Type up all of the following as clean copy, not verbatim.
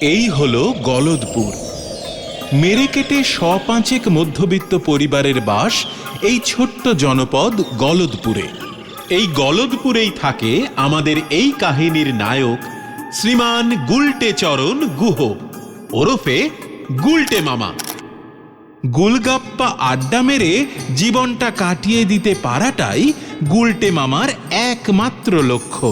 এই হলো গলদপুর। মেরে কেটে ১৫০ মধ্যবিত্ত পরিবারের বাস এই ছোট্ট জনপদ গলদপুরে। এই গলদপুরেই থাকে আমাদের এই কাহিনীর নায়ক শ্রীমান গুলটে চরণ গুহ, ওরফে গুলটে মামা। গুলগাপ্পা আড্ডা মেরে জীবনটা কাটিয়ে দিতে পারাটাই গুলটে মামার একমাত্র লক্ষ্য।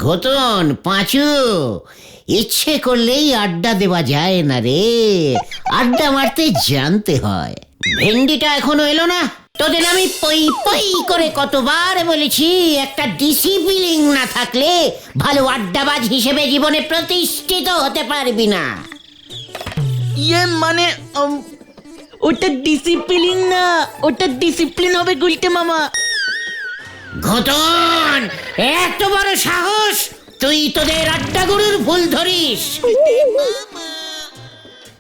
ঘটন পাঁচু, ইচ্ছে করলেই আড্ডা দেওয়া যায় না রে, আড্ডা মারতে জানতে হয়। ভেন্ডিটা এখনো এলো না? তোদের আমি পই পই করে কতবার বলেছি, একটা ডিসিপ্লিন না থাকলে ভালো আড্ডাবাজ হিসেবে জীবনে প্রতিষ্ঠিত হতে পারবি না। মানে ওটা ডিসিপ্লিন না, ওটা ডিসিপ্লিন হবে গুলটে মামা। ঘটন, এত বড় সাহস! তুই তোদের আড্ডা গুরুর ভুল ধরিস।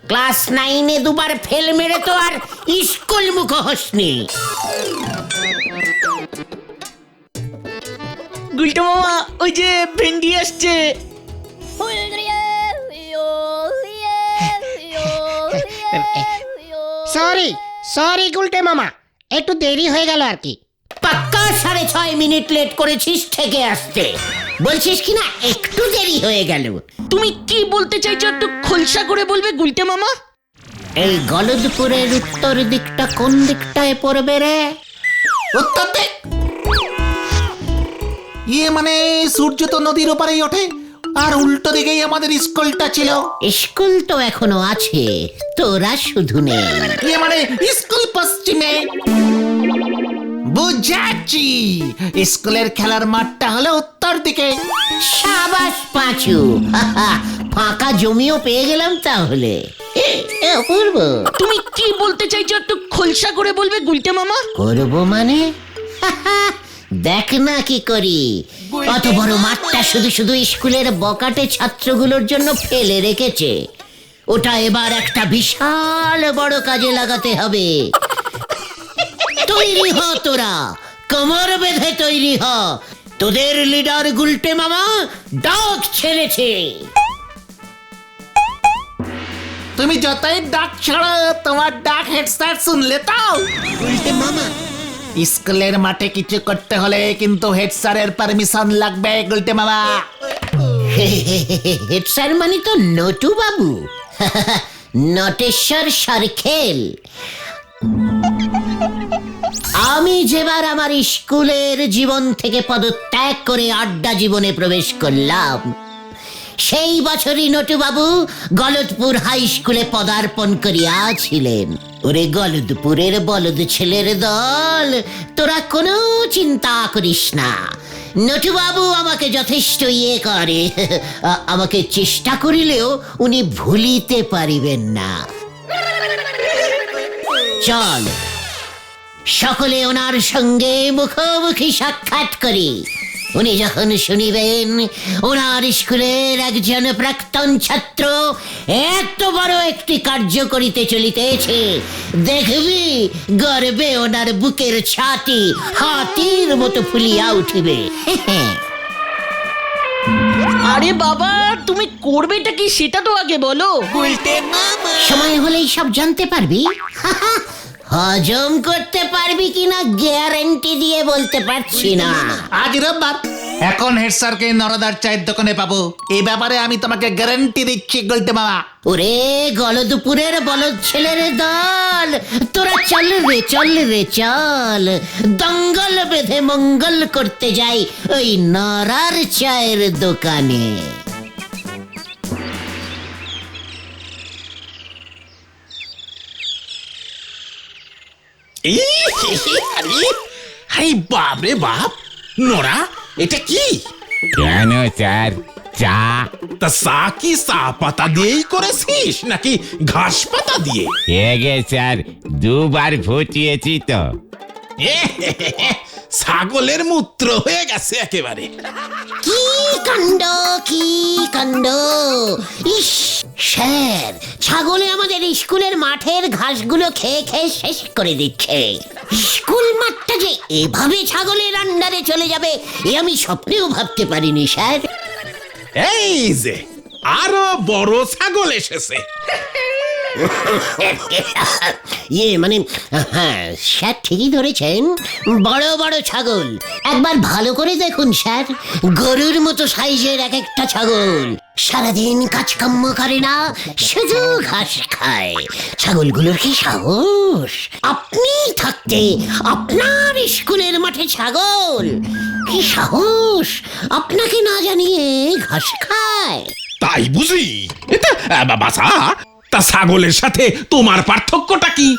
ক্লাস 9-এ দুবার ফেল মেরে তো আর স্কুল মুখ হসনি। গুলটে মামা, ওই যে ভেন্ডি আসছে। সরি সরি গুলটে মামা, একটু দেরি হয়ে গেল আর কি। পাক্কা 6.5 মিনিট লেট করেছিস থেকে আসতে, বলছিস কিনা একটু দেরি হয়ে গেল। তুমি কি বলতে চাইছো একটু খোলসা করে বলবে গুলটে মামা? এই গলদপুরের উত্তর দিকটা কোন দিকটায় পড়বে রে? উত্তর দিক? মানে সূর্য তো নদীর ওপারেই ওঠে, আর উল্টো দিকেই আমাদের স্কুলটা ছিল। স্কুল তো এখনো আছে, তোরা শুধু নেই। মানে স্কুল পশ্চিমে। বুঝাচ্ছি, স্কুলের খেলার মাঠটা হলো উত্তর দিকে। সাবাস পাঁচু, ফাঁকা জমিও পেয়ে গেলাম তাহলে। অপূর্ব, তুমি কি বলতে চাইছো একটু খোলসা করে বলবে গুলটে মামা? করবো মানে? দেখ না কি করি। অত বড় মাঠটা শুধু শুধু স্কুলের বকাটে ছাত্রগুলোর জন্য ফেলে রেখেছে, ওটা এবার একটা বিশাল বড় কাজে লাগাতে হবে। তৈরি হ তোরা, কোমর বেঁধে তৈরি হ, তোদের লিডার গুলটে মামা ডাক ছেড়েছে। তুমি যতই ডাক ছাড়ো, তোমার ডাক হেড স্যার শুনলে তো। গুলটে মামা, স্কুলের মাঠে কিছু করতে হলে কিন্তু হেড স্যারের পারমিশন লাগবে গুলটে মামা। হেড স্যার মানে তো নটু বাবু, নটেশ্বর সরখেল। আমি যেবার আমার স্কুলের জীবন থেকে পদত্যাগ করে আড্ডা জীবনে প্রবেশ করলাম, সেই বছরই নটুবাবু গলদপুর হাই স্কুলে পদার্পণ করিয়াছিলেন। ওরে গলদপুরের বলদ ছেলের দল, তোরা কোনো চিন্তা করিস না, নটুবাবু আমাকে যথেষ্ট করে, আমাকে চেষ্টা করিলেও উনি ভুলিতে পারিবেন না। চল সকলে ওনার সঙ্গে মুখোমুখি সাক্ষাৎ করি। উনি যখন শুনিবেন ওনার স্কুলের একজন প্রাক্তন ছাত্র এত বড় একটি কার্য করিতে চলিতেছে, দেখবি গর্বে ওনার বুকের ছাতি হাতির মতো ফুলিয়া উঠিবে। আরে বাবা, তুমি করবেটা কি সেটা তো আগে বলো। সময় হলেই সব জানতে পারবি। হজম করতে পারবি কিনা গ্যারান্টি দিয়ে বলতে পারছি না। আজ রোববার, এখন হেড স্যারকে নরদার চায়ের দোকানে পাবো, এই ব্যাপারে আমি তোমাকে গ্যারান্টি দিচ্ছি গুলটে মামা। ওরে গলদপুরের বলদ ছেলের দল, তোরা চল রে চল রে চল, দঙ্গল বেঁধে মঙ্গল করতে যাই ওই নরার চায়ের দোকানে। আরে বাপ রে বাপ, নোরা এটা কি? কেন স্যার, চা? তা চা কি চা পাতা দিয়েই করেছিস নাকি ঘাস পাতা দিয়ে? হেগে স্যার, দুবার ফুটিয়েছি তো। ছাগলের মূত্র হয়ে গেছে একেবারে। কি কাণ্ড কি কাণ্ড! ইস স্যার, ছাগলে আমাদের স্কুলের মাঠের ঘাসগুলো খেয়ে খেয়ে শেষ করে দিচ্ছে। স্কুল মাঠটা যে এভাবে ছাগলের আন্ডারে চলে যাবে এ আমি স্বপ্নেও ভাবতে পারিনি স্যার। এই যে আরো বড় ছাগল এসেছে। মানে হ্যাঁ স্যার, ঠিকই ধরেছেন, বড় বড় ছাগল। একবার ভালো করে দেখুন স্যার, গরুর মতো সাইজের এক একটা ছাগল। সারাদিন কাজকর্ম করে না, শুধু ঘাস খায়। ছাগলগুলোর কি সাহস! আপনি থাকতে আপনার স্কুলের মাঠে ছাগল! কি সাহস আপনাকে না জানিয়ে ঘাস খায়! তাই বুঝি? এটা বাসা, তা ছাগলের সাথে তোমার পার্থক্যটা কি?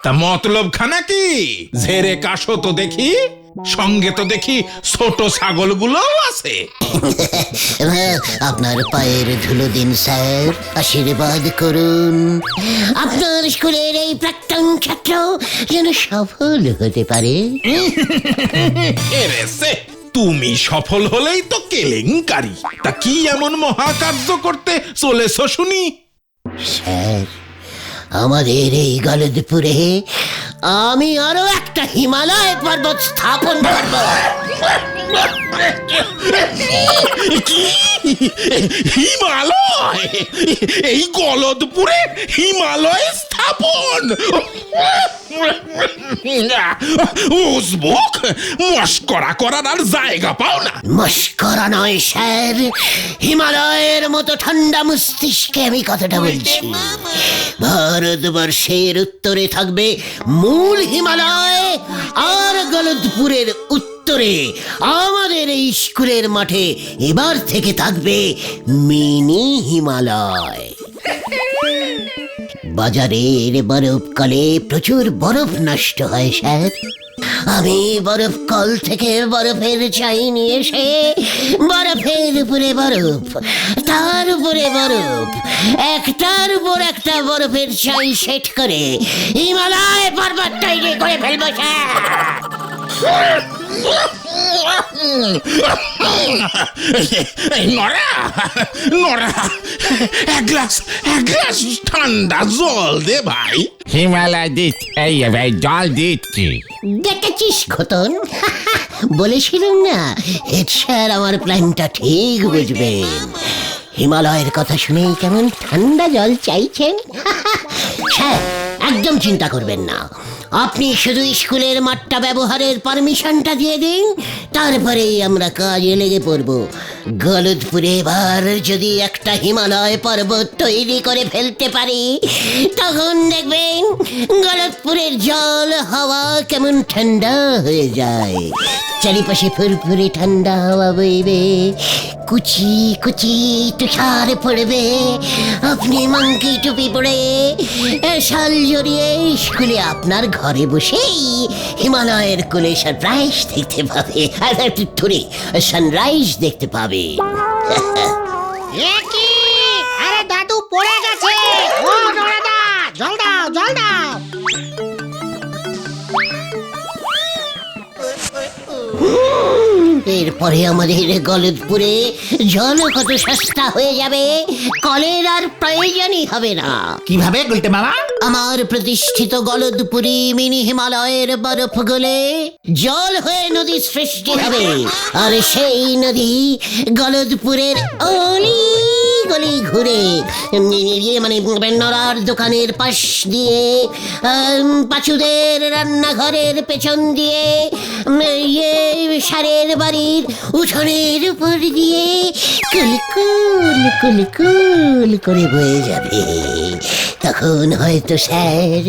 তা মতলব খানা কি? ঝেড়ে কাশো তো দেখি, সঙ্গে তো দেখি ছোট ছাগলগুলোও আছে। আপনার পায়ের ধুলো দিন স্যার, আশীর্বাদ করুন আপনার স্কুলের এই প্রাক্তন ছাত্র যেন সফল হতে পারে। এরেছে, তুমি সফল হলেই তো কেলেঙ্কারি। তা কি এমন মহাকার্য করতে চলেছ শুনি? স্যার, আমাদের এই গলদপুরে আমি আরো একটা হিমালয় পর্বত স্থাপন করব। কি হিমালয়? এই গলদপুরে হিমালয় স্থাপন? উজবুক, মস্করা করার আর জায়গা পাও না। মস্করা নয় স্যার, হিমালয়ের মতো ঠান্ডা মস্তিষ্কে আমি কথাটা বলছি। ভারতবর্ষের উত্তরে থাকবে মূল হিমালয়, আর গলদপুরের উত্তরে আমাদের এই স্কুলের মাঠে এবার থেকে থাকবে মিনি হিমালয়। বাজারের বরফকালে প্রচুর বরফ নষ্ট হয় স্যার। আমি বরফ কল থেকে বরফের চাই নিয়ে এসে বরফের উপরে বরফ, তার উপরে বরফ, একটার উপর একটা বরফের চাই সেট করে হিমালয় পর্বত তৈরি করে ফেলবো স্যার। নরা, নরা, এক গ্লাস ঠান্ডা জল দে ভাই। হিমালয় দিচ্ছি, এই ভাই জল দিচ্ছি। দেখেছিস খতন, বলেছিলাম না হেড স্যার আমার প্ল্যানটা ঠিক বুঝবেন। হিমালয়ের কথা শুনেই কেমন ঠান্ডা জল চাইছেন। স্যার, একদম চিন্তা করবেন না, আপনি শুধু স্কুলের মাঠটা ব্যবহারের পারমিশনটা দিয়ে দিন, তারপরেই আমরা কাজে লেগে পড়ব। গলদপুরে এবার যদি একটা হিমালয় পর্বত তৈরি করে ফেলতে পারি, তখন দেখবেন গলদপুরের জল হাওয়া কেমন ঠান্ডা হয়ে যায়। চারিপাশে ফুরফুরে ঠান্ডা হাওয়া বইবে, কুচি কুচি তুষার পড়বে, আপনি মাংকি টুপি পরে শাল জড়িয়ে স্কুলে আপনার ঘরে বসেই হিমালয়ের কোলে সানরাইজ দেখতে পাবে। সানরাইজ দেখতে পাবে। এ কি? আরে দাদু পড়ে গেছে! ও নরাদা, জল দাও, জল দাও! এরপরে আমাদের গলদপুরে জল কত সস্তা হয়ে যাবে, কলের আর প্রয়োজনই হবে না। কিভাবে গুলটে মামা? আমার প্রতিষ্ঠিত গলদপুরি মিনি হিমালয়ের বরফ গলে জল হয়ে নদী সৃষ্টি হবে, আর সেই নদী গলদপুরের অলি গলি ঘুরে মানে নরার দোকানের পাশ দিয়ে, পাচুদের রান্নাঘরের পেছন দিয়ে, সারের বাড়ির উঠোনের উপর দিয়ে কুলকুল কুলকুল করে বয়ে যাবে। তখন হয়তো স্যার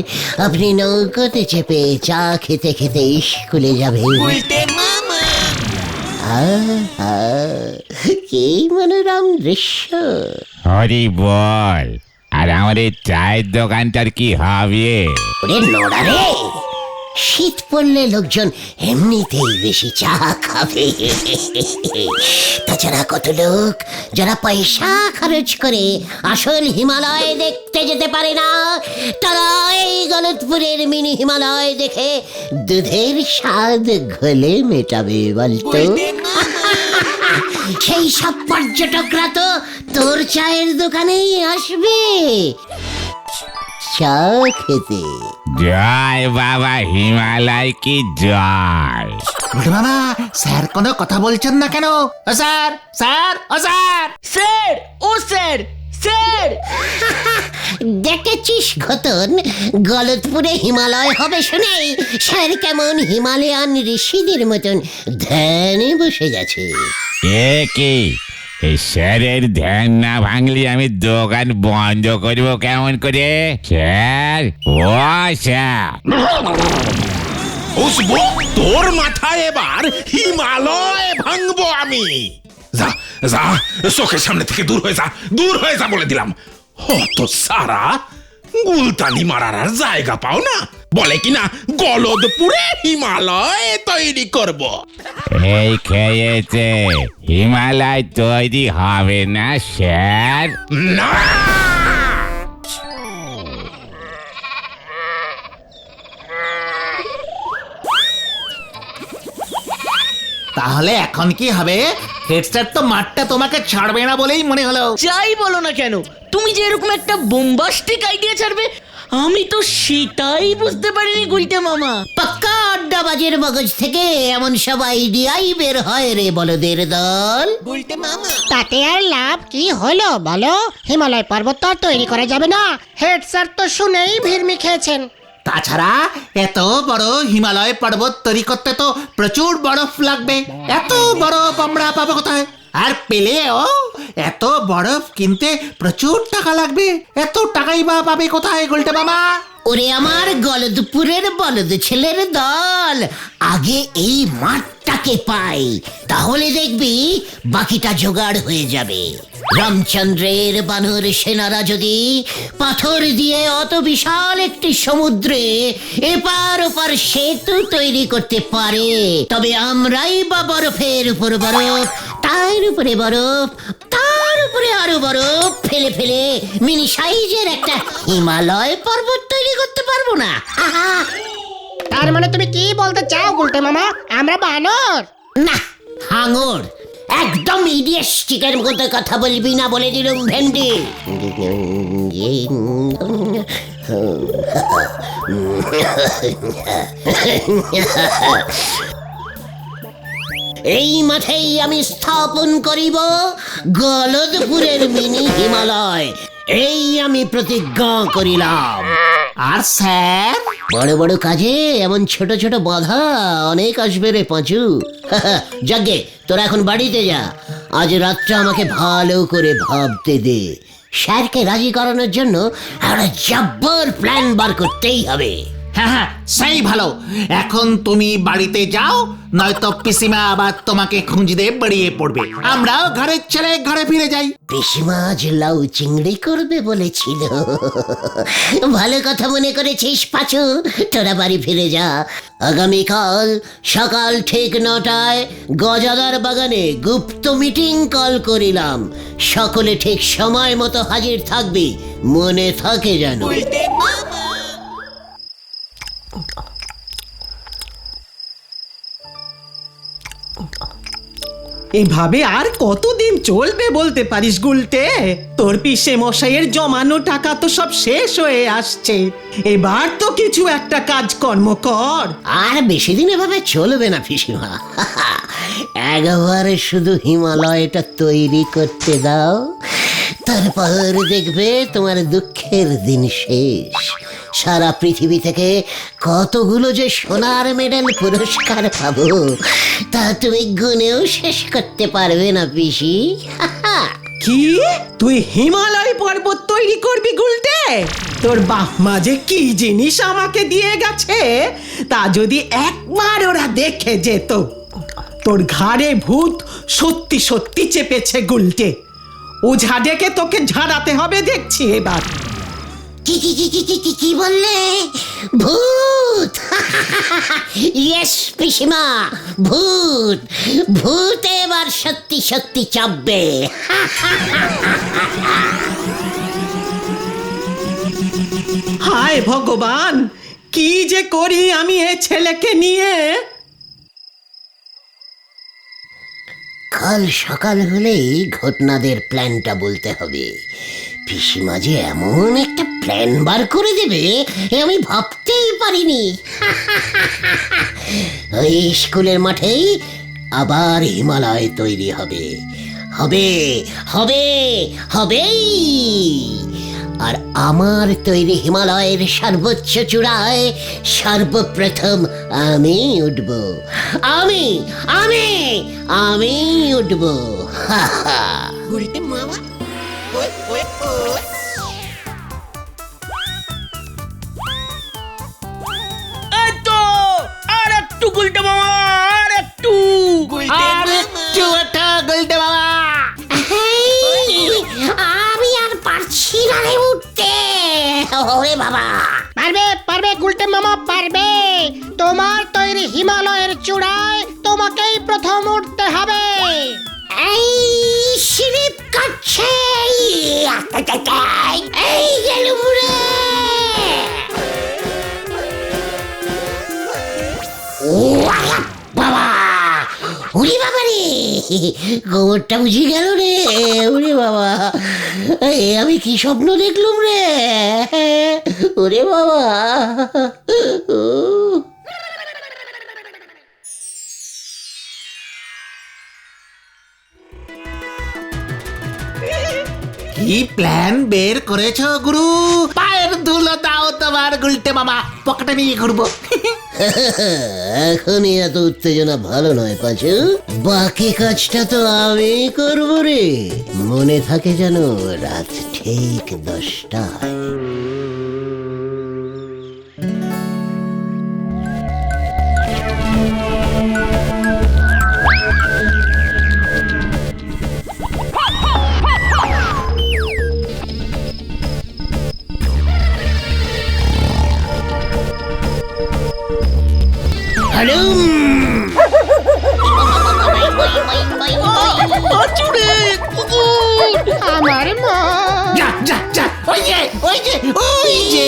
আপনি নৌকোতে চেপে চা খেতে খেতে স্কুলে যাবেন। কি মনোরম দৃশ্য! হরি বল, আর আমার এই চায়ের দোকানটার কি হবে? ওরে নোড়া রে, শীত পড়লে লোকজন এমনিতেই বেশি চা খাবে। তাছাড়া কত লোক যারা পয়সা খরচ করে আসল হিমালয় দেখতে যেতে পারে না, তারা এই গল গলতপুরের মিনি হিমালয় দেখে দুধের স্বাদ ঘোলে মেটাবে বলতো? সেই সব পর্যটকরা তো তোর চায়ের দোকানেই আসবে চা খেতে। জয় বাবা হিমালয় কি জয়। গুলটে মামা, স্যার কোনো কথা বলছেন না কেন? ও স্যার, স্যার, ও স্যার। স্যার, ও স্যার, স্যার। দেখেছিস ঘতন, গলতপুরে হিমালয় হবে শুনেই স্যার কেমন হিমালয়ান ঋষিদের মতন ধ্যানে বসে গেছে। এ কি, এই স্যারের ধ্যান না ভাঙলি আমি দোকান বন্ধ করবো কেমন করে? স্যার, ও স্যার। বুঝবো তোর মাথায় এবার হিমালয় ভাঙবো আমি। যা যা, চোখের সামনে থেকে দূর হয়ে যা, দূর হয়ে যা বলে দিলাম। হত সারা গুলতানি মারার আর জায়গা পাও না, বলে কিনা গলদপুরে হিমালয় তৈরি করব। এই খেয়েছে, হিমালয় তৈরি হবে না স্যার। না, তাহলে এখন কি হবে? হেড স্যার তো মাঠটা তোমাকে ছাড়বে না বলেই মনে হলো। যাই বলো না কেন, তুমি যে এরকম একটা বোম্বাস্টিক আইডিয়া ছাড়বে আমি তো সেটাই বুঝতে পারিনি গুলটে মামা। পাক্কা আড্ডাবাজের মগজ থেকে এমন সব আইডিয়াই বের হয় রে বলদের দল। তাতে আর লাভ কি হলো বলো? হিমালয় পর্বত তো আর তৈরি করা যাবে না। হেড স্যার তো শুনেই ভিড়মি খেয়েছেন। তাছাড়া এত বড় হিমালয় পর্বত তৈরি করতে তো প্রচুর বরফ লাগবে। এত বরফ আমরা পাবো কোথায়? আর পেলেও এত বরফ কিনতে প্রচুর টাকা লাগবে। এত টাকাই বা পাবে কোথায় গুলটে মামা? ওরে আমার গলদপুরের বলদ ছেলের দল, আগে এই মাঠটাকে পাই, তাহলে দেখবি বাকিটা জোগাড় হয়ে যাবে। রামচন্দ্রের বানর সেনারা যদি পাথর দিয়ে অত বিশাল একটি সমুদ্রে এপার ওপার সেতু তৈরি করতে পারে, তবে আমরাই বা বরফের উপর বরফ, তার উপরে বরফ, তার উপরে আরো বরফ ফেলে ফেলে মিনি সাইজের একটা হিমালয় পর্বত তৈরি করতে পারবো না? তার মানে তুমি কি বলতে চাও গুলটে মামা? আমরা বানর? না, হাঙর। একদম ইডিয়েস্টিকের মতো কথা বলবি না বলে দিলুম ভেন্ডি। এই মাঠেই আমি স্থাপন করিব গলদপুরের মিনি হিমালয়, এই আমি প্রতিজ্ঞা করিলাম। আর স্যার? বড় বড় কাজে এমন ছোট ছোট বাধা অনেক আসবে রে পাঁচু। যাগে, তোরা এখন বাড়িতে যা। আজ রাতটা আমাকে ভালো করে ভাবতে দে। স্যারকে রাজি করানোর জন্য একটা জব্বর প্ল্যান বার করতেই হবে। হ্যাঁ হ্যাঁ, সেই ভালো। এখন তুমি বাড়িতে যাও, নয়তো পিসিমা আবার তোমাকে খুঁজতে বেরিয়ে পড়বে। আমরাও ঘরের ছেলে ঘরে ফিরে যাই। পিসিমা আজ লাউ চিংড়ি করবে বলেছিল। ভালো কথা মনে করেছিস পাঁচু, তোরা বাড়ি ফিরে যা। আগামীকাল সকাল ঠিক 9টায় গজাদার বাগানে গুপ্ত মিটিং কল করিলাম। সকলে ঠিক সময় মতো হাজির থাকবি, মনে থাকে যেন। এইভাবে আর কতদিন চলবে বলতে পারিস গুলটে? তোর পিসে মশাইয়ের জমানো টাকা তো সব শেষ হয়ে আসছে। এবার তো কিছু একটা কাজকর্ম কর। আর বেশি দিন এভাবে চলবে না পিসিমা। একবার শুধু হিমালয়টা তৈরি করতে দাও, তারপর দেখবে তোমার দুঃখের দিন শেষ। সারা পৃথিবী থেকে কতগুলো যে সোনার মেডেল পুরস্কার পাবো তা তুমি গুনেও শেষ করতে পারবে না পিসি। কি, তুই হিমালয় পর্বত তৈরি করবি গুলটে? তোর বাপ মা যে কি জিনিস আমাকে দিয়ে গেছে তা যদি একবার ওরা দেখে যেত। তোর ঘাড়ে ভূত সত্যি সত্যি চেপেছে গুলটে। ওঝা ডেকে তোকে ঝাড়াতে হবে দেখছি এবার। কি কি কি কি কি কি কি বললে? ভূত? ইয়েস পিসিমা, ভূত। ভূত এবার সত্যি সত্যি চাপবে। হায় ভগবান, কি যে করি আমি এ ছেলেকে নিয়ে। কাল সকাল হলেই ঘটনাদের প্ল্যানটা বলতে হবে। পিসিমা যে এমন একটা প্ল্যান বার করে দেবে এ আমি ভাবতেই পারিনি। ওই স্কুলের মাঠেই আবার হিমালয় তৈরি হবে, হবে হবে হবেই। আর আমার তৈরি হিমালয়ের সর্বোচ্চ চূড়ায় সর্বপ্রথম আমি উঠব, আমি আমি আমি উঠব। এই তো আর একটু গুলটে মামা, আর একটু। আমি আর পারছি না রে উঠতে। ওরে বাবা, পারবে পারবে গুলটে মামা পারবে। তোমার তৈরি হিমালয়ের চূড়ায় তোমাকেই প্রথম উঠতে হবে। এই স্লিপ কাটছে, এই গেলুম রে। ও বাবা, উড়ি বাবা রে, গোবরটা বুঝি গেল রে। ওরে বাবা, আমি কি স্বপ্ন দেখলুম রে। ওরে বাবা, ও কি প্ল্যান বের করেছো গুরু? পায়ের ধুলো দাও তোমার গুলটে মামা, পকেটে নিয়ে ঘুরবো। এখনই এত উত্তেজনা ভালো নয় পাচু, বাকি কাজটা তো আমি করব রে। মনে থাকে যেন রাত ঠিক 10টায়। আমার মা যা যা যা, ওই যে ওই যে ওই যে।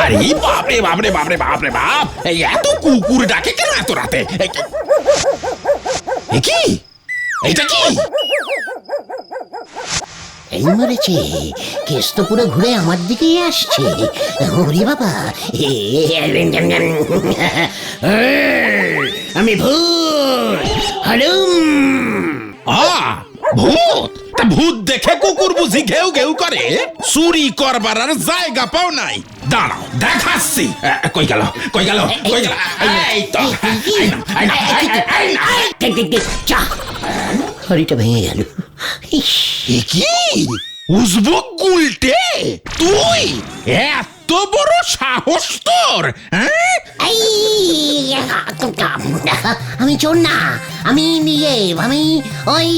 আরে বাপরে বাপরে বাপরে বাপরে বাপ, এই এত কুকুর ডাকে কেন এত রাতে? এ কি, এইটা কি? এই মরেছে, কেস তো পুরো ঘুরে আমার দিকেই আসছে। ওরে বাবা, আমি ভূত হালুম। ভূত? তা ভূত দেখে কুকুর বুঝি ঘেউ ঘেউ করে? চুরি করবার আর জায়গা পাও নাই। দাঁড়াও দেখাচ্ছি। কই গেল কই গেল কই গেল? এই তো, চা, হরিটা ভেঙে গেল। এ কি উজবুক গুলটে, তুই এত বড় সাহস তোর? হ্যাঁ, আমি চোর না, আমি আমি ওই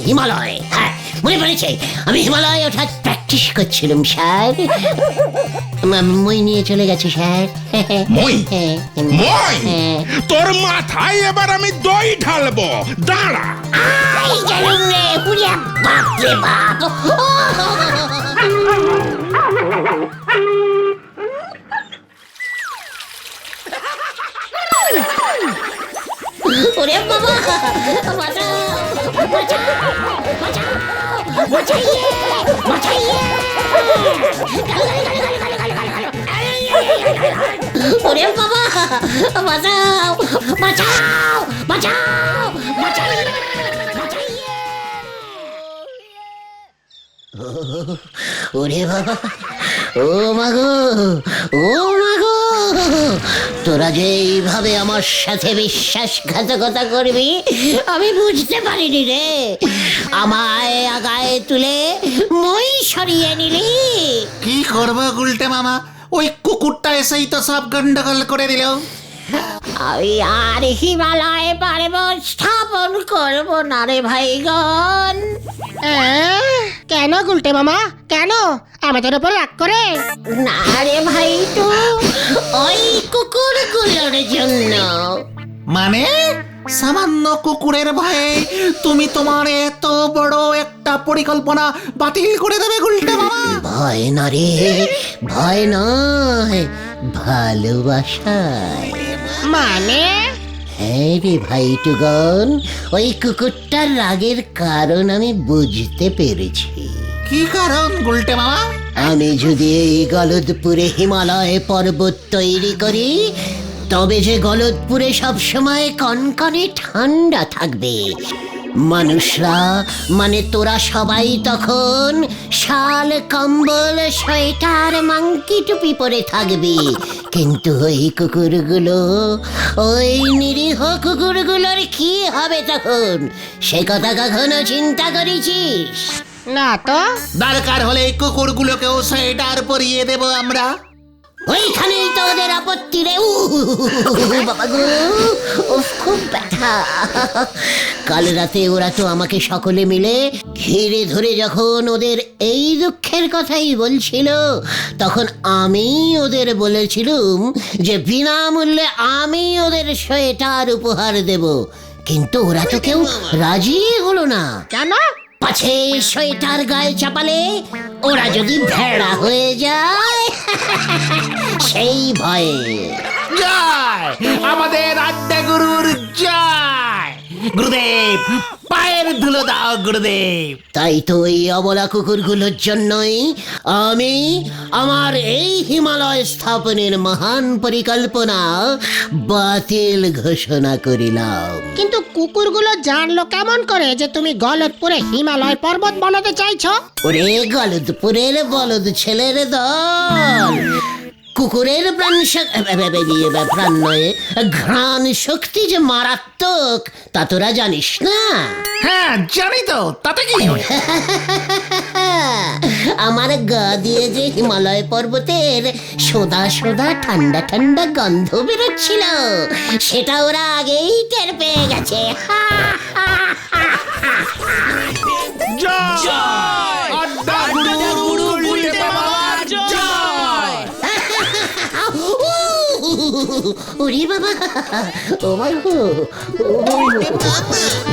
হিমালয়। হ্যাঁ মনে পড়েছে, আমি হিমালয় ওঠার প্র্যাকটিস করছিলাম স্যার। মই নিয়ে চলে গেছে স্যার। মই মই তোর মাথায় এবার আমি দই ঢালবো, দাঁড়া। গেলুম রে, পুরিয়া বাপ রে বাপ। ওরে বাবা, বাঁচাও বাঁচাও বাঁচাও, বাঁচাইয়ে বাঁচাইয়ে। ওরে বাবা, বাঁচাও বাঁচাও বাঁচাও বাঁচাইয়ে বাঁচাইয়ে। ওরে বাবা, ও মাগো, ও মাগো, তোরা যে এইভাবে আমার সাথে বিশ্বাসঘাতকতা করবি আমি বুঝতে পারিনি রে। আমায় আগায় তুলে মই সরিয়ে নিলি। কি করবো গুলটে মামা, ওই কুকুরটা এসেই তো সব গন্ডগোল করে দিল। আমি আর হিমালয়ে পার্বত স্থাপন করবো না রে ভাইগণ। কেন গুলটে মামা, কেন আমাদের উপর রাগ করে? না রে ভাই, তো ওই কুকুরগুলোর জন্য। মানে সামান্য কুকুরের ভয়ে তুমি তোমার এত বড় একটা পরিকল্পনা বাতিল করে দেবে গুলটে মামা? ভয় না রে, ভয় নয়, ভালোবাসায়। মানে হ্যাঁ রে ভাইটুগন, ওই কুকুরটার রাগের কারণ আমি বুঝতে পেরেছি। কি কারণ গুলটে মামা? আমি যদি এই গলদপুরে হিমালয় পর্বত তৈরি করি, তবে যে গলদপুরে সবসময় কনকনে ঠান্ডা থাকবে। মানুষরা মানে তোরা সবাই তখন শাল, কম্বল, সোয়েটার, মাংকি টুপি পরে থাকবি। কিন্তু ওই কুকুরগুলো, ওই নিরীহ কুকুরগুলোর কি হবে তখন? সে কথা কখনো চিন্তা করেছিস? না তো। দরকার হলে কুকুরগুলোকেও সোয়েটার পরিয়ে দেব আমরা। ওইখানেই তো ওদের আপত্তি রে। বাবা গো, উফ, খুব ব্যথা। কাল রাতে ওরা তো আমাকে সকলে মিলে ঘিরে ধরে যখন ওদের এই দুঃখের কথাই বলছিল, তখন আমি ওদের বলেছিলুম যে বিনামূল্যে আমি ওদের সোয়েটার উপহার দেব। কিন্তু ওরা তো কেউ রাজি হলো না। কেন? পাছে সোয়েটার গায়ে চাপালে ওরা যদি ভেড়া হয়ে যায়, সেই ভয়ে। জয় আমাদের আড্ডা গুরুর জয়। গুরুদেব, পায়ের ধুলো দাও গুরুদেব। তাই তো ওই অবলা কুকুরগুলোর জন্যই আমি আমার এই হিমালয় স্থাপনের মহান পরিকল্পনা বাতিল ঘোষণা করিলাম। কিন্তু কুকুরগুলো জানলো কেমন করে যে তুমি গলদপুরে হিমালয় পর্বত বানাতে চাইছো? ওরে গলদপুরের বলদ ছেলের দল, কুকুরের প্রাণ নয়, ঘ্রাণ শক্তি যে মারাত্মক তা তোরা জানিস না? হ্যাঁ জানি তো, তাতে কি? আমার গা দিয়ে যে হিমালয় পর্বতের সোদা সোদা ঠান্ডা ঠান্ডা গন্ধ বেরোচ্ছিল, সেটা ওরা আগেই টের পেয়ে গেছে। আড্ডা গুরু গুলটে মামার জয়। ওরে বাবা, ও মা গো, ও মা গো।